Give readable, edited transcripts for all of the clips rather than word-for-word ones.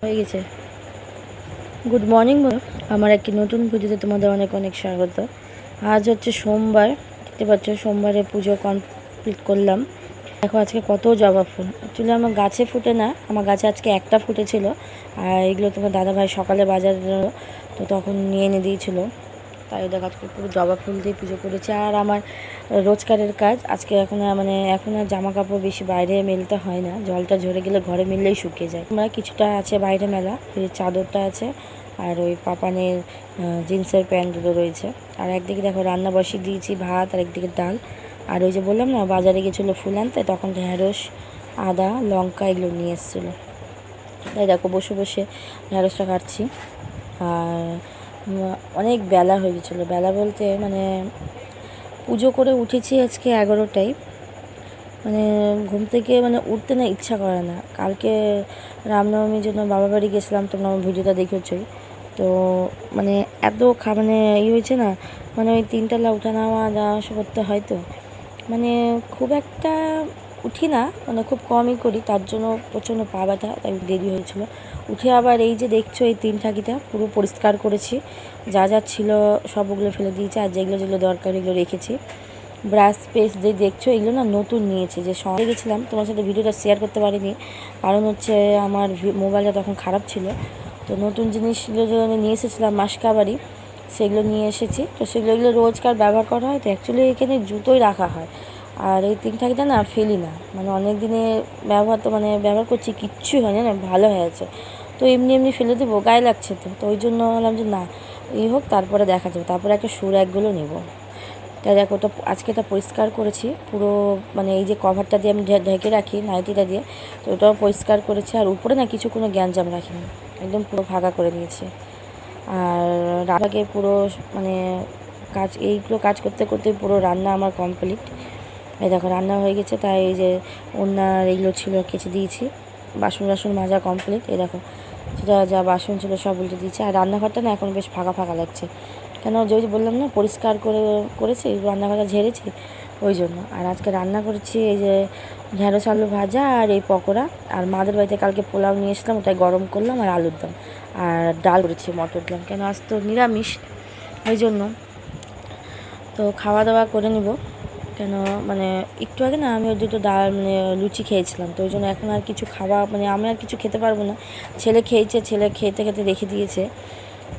হয়ে গেছে। Good morning, আমার একটি নতুন ভিডিওতে তোমাদের অনেক অনেক স্বাগত। আজ হচ্ছে সোমবার, দেখতে পাচ্ছ সোমবারে পুজো কমপ্লিট করলাম। দেখো আজকে কত জবা ফুল, অ্যাকচুয়ালি আমার গাছে ফুটে না, আমার গাছে আজকে একটা ফুটেছিল। আর এগুলো তোমার দাদাভাই সকালে বাজার তো তখন নিয়ে এনে দিয়েছিল, তাই দেখো আজকে পুরো জবা ফুল দিয়ে পুজো করেছে। আর আমার রোজকারের কাজ আজকে এখন আর জামা কাপড় বেশি বাইরে মেলতে হয় না, জলটা ঝরে গেলে ঘরে মিললেই শুকিয়ে যায়। আমরা কিছুটা আছে বাইরে মেলা, এই চাদরটা আছে আর ওই পাপানের জিন্সের প্যান্টগুলো রয়েছে। আর একদিকে দেখো রান্না বসিয়ে দিয়েছি, ভাত, আর একদিকে ডাল। আর ওই যে বললাম না বাজারে গেছিলো ফুল আনতে, তখন ঢ্যাঁড়স, আদা, লঙ্কা এগুলো নিয়ে এসেছিলো, তাই দেখো বসে বসে ঢ্যাঁড়সটা কাটছি। আর অনেক বেলা হয়ে গেছিলো, বেলা বলতে মানে পুজো করে উঠেছি আজকে 11টায়, মানে ঘুম থেকে উঠতে না ইচ্ছা করে না। কালকে রামনবমীর জন্য বাবা বাড়ি গেছিলাম, তোমরা আমার ভিডিওটা দেখেছোই। তো এত হয়েছে না, ওই 3টালা উঠা নেওয়া যাওয়া করতে হয়, তো খুব একটা উঠি না, খুব কমই করি, তার জন্য প্রচণ্ড পা ব্যথা, তাই দেরি হয়েছিল। উঠে আবার এই যে দেখছো এই 3 ঠাকিটা পুরো পরিষ্কার করেছি, যা যা ছিল সবগুলো ফেলে দিয়েছি, আর যেগুলো যেগুলো দরকার এগুলো রেখেছি। ব্রাশ পেস্ট যে দেখছো এগুলো না নতুন নিয়েছি, যে সঙ্গে গেছিলাম তোমার সাথে ভিডিওটা শেয়ার করতে পারিনি, কারণ হচ্ছে আমার মোবাইলটা তখন খারাপ ছিল। তো নতুন জিনিসগুলো যে নিয়ে এসেছিলাম মাসকাবারি, সেগুলো নিয়ে এসেছি। তো সেগুলো রোজকার ব্যবহার করা হয়, তো অ্যাকচুয়ালি এখানে জুতোই রাখা হয়। আর এই 3 ঠাকিটা না ফেলি না, অনেক দিনে ব্যবহার, তো ব্যবহার করছি, কিচ্ছুই হয় না, ভালো হয়ে আছে। তো এমনি এমনি ফেলে দেবো, গায়ে লাগছে, তো ওই জন্য বললাম যে না এই হোক, তারপরে দেখা যাবে, তারপরে একটা শু র্যাকগুলো নেবো। তাই দেখো ওটা আজকে এটা পরিষ্কার করেছি পুরো, এই যে কভারটা দিয়ে আমি ঢেকে রাখি নাইটিটা দিয়ে, তো ওটাও পরিষ্কার করেছি। আর উপরে না কিছু কোনো গ্যাঞ্জাম রাখিনি, একদম পুরো ফাঁকা করে দিয়েছি। আর রান্নাকে পুরো এইগুলো কাজ করতে করতে পুরো রান্না আমার কমপ্লিট। এই দেখো রান্না হয়ে গেছে, তাই এই যে ওনার এইগুলো ছিল কেচে দিয়েছি, বাসন মাজা কমপ্লিট। এই দেখো সেটা যা বাসন ছিল সব উল্টে দিয়েছি। আর রান্নাঘরটা না এখন বেশ ফাঁকা ফাঁকা লাগছে, কেন যে বললাম না পরিষ্কার করেছি, রান্নাঘরটা ঝেড়েছি ওই জন্য। আর আজকে রান্না করেছি এই যে ঢ্যাঁড়স আলু ভাজা আর এই পকোড়া। আর মাদের বাড়িতে কালকে পোলাও নিয়ে এসলাম, ওটাই গরম করলাম, আর আলুর দম আর ডাল করেছি, মটর ডাল, কেন আজ তো নিরামিষ ওই জন্য। তো খাওয়া দাওয়া করে নিব, কেন একটু আগে না আমি ওই দুটো ডাল লুচি খেয়েছিলাম, তো ওই জন্য এখন আর কিছু খাওয়া আমি আর কিছু খেতে পারবো না। ছেলে খেয়েছে, ছেলে খেতে খেতে রেখে দিয়েছে,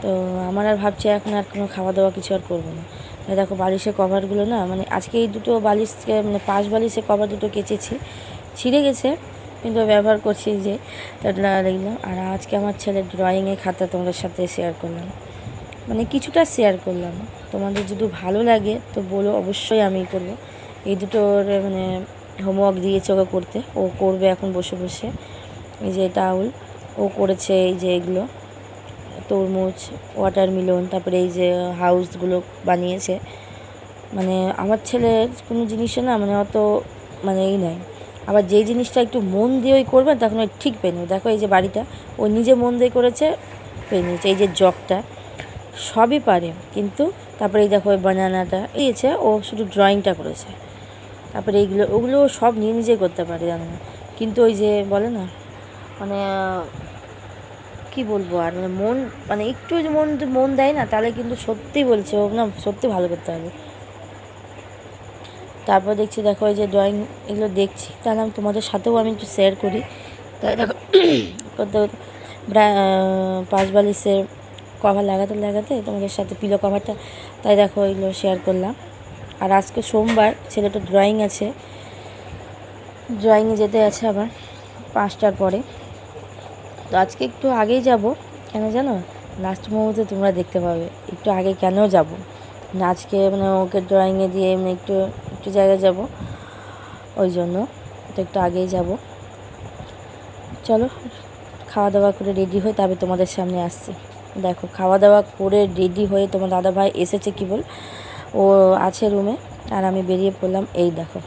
তো আমার আর ভাবছি এখন আর কোনো খাওয়া দাওয়া কিছু আর করবো না। তাই দেখো বালিশের কভারগুলো না আজকে এই দুটো বালিশকে পাশ বালিশের কভার দুটো কেচেছি, ছিঁড়ে গেছে, কিন্তু ব্যবহার করছি যে দেখলাম। আর আজকে আমার ছেলের ড্রয়িংয়ের খাতা তোমাদের সাথে শেয়ার করলাম, কিছুটা শেয়ার করলাম। তোমাদের যদি ভালো লাগে তো বলো, অবশ্যই আমি করব। এই দুটোর হোমওয়ার্ক দিয়েছে ওকে করতে, ও করবে এখন বসে বসে। এই যে টাউল ও করেছে, এই যে এগুলো তরমুজ, ওয়াটারমেলন, তারপরে এই যে হাউসগুলো বানিয়েছে। আমার ছেলের কোনো জিনিসে না অত এই নয়, আবার যেই জিনিসটা একটু মন দিয়ে ওই করবে তখন ওই ঠিক পেয়ে নেবে। দেখো এই যে বাড়িটা ও নিজে মন দিয়ে করেছে, পেয়ে নিয়েছে। এই যে জগটা সবই পারে, কিন্তু তারপরে এই দেখো ওই বানানাটা দিয়েছে, ও শুধু ড্রয়িংটা করেছে। তারপরে ওগুলো সব নিজে করতে পারে, জানো না, কিন্তু ওই যে বলে না কি বলবো আর মন একটু যে মন দেয় না, তাহলে কিন্তু সত্যি বলছে ও না সত্যি ভালো করতে হবে। তারপর দেখছি দেখো এই যে ড্রয়িং এগুলো দেখছি, তাহলে আমি তোমাদের সাথেও আমি একটু শেয়ার করি। তাই দেখো করতে পাঁচ বালিশের কভার লাগাতে তোমাদের সাথে পিলো কভারটা, তাই দেখো এগুলো শেয়ার করলাম। আর আজকে সোমবার, ছেলেটা ড্রয়িং আছে, ড্রয়িংয়ে যেতে আছে আবার 5টার পরে। তো আজকে একটু আগেই যাব, কেন জানো, লাস্ট মুহূর্তে তোমরা দেখতে পাবে একটু আগে কেন যাব। আজকে ওকে ড্রয়িংয়ে দিয়ে একটু একটু জায়গায় যাব, ওই জন্য তো একটু আগেই যাব। চলো খাওয়া দাওয়া করে রেডি হয়ে তবে তোমাদের সামনে আসছি। দেখো খাওয়া দাওয়া করে রেডি হয়ে তোমার দাদাভাই এসেছে, কি বল ও আছে রুমে, আর আমি বেরিয়ে পড়লাম। এই দেখো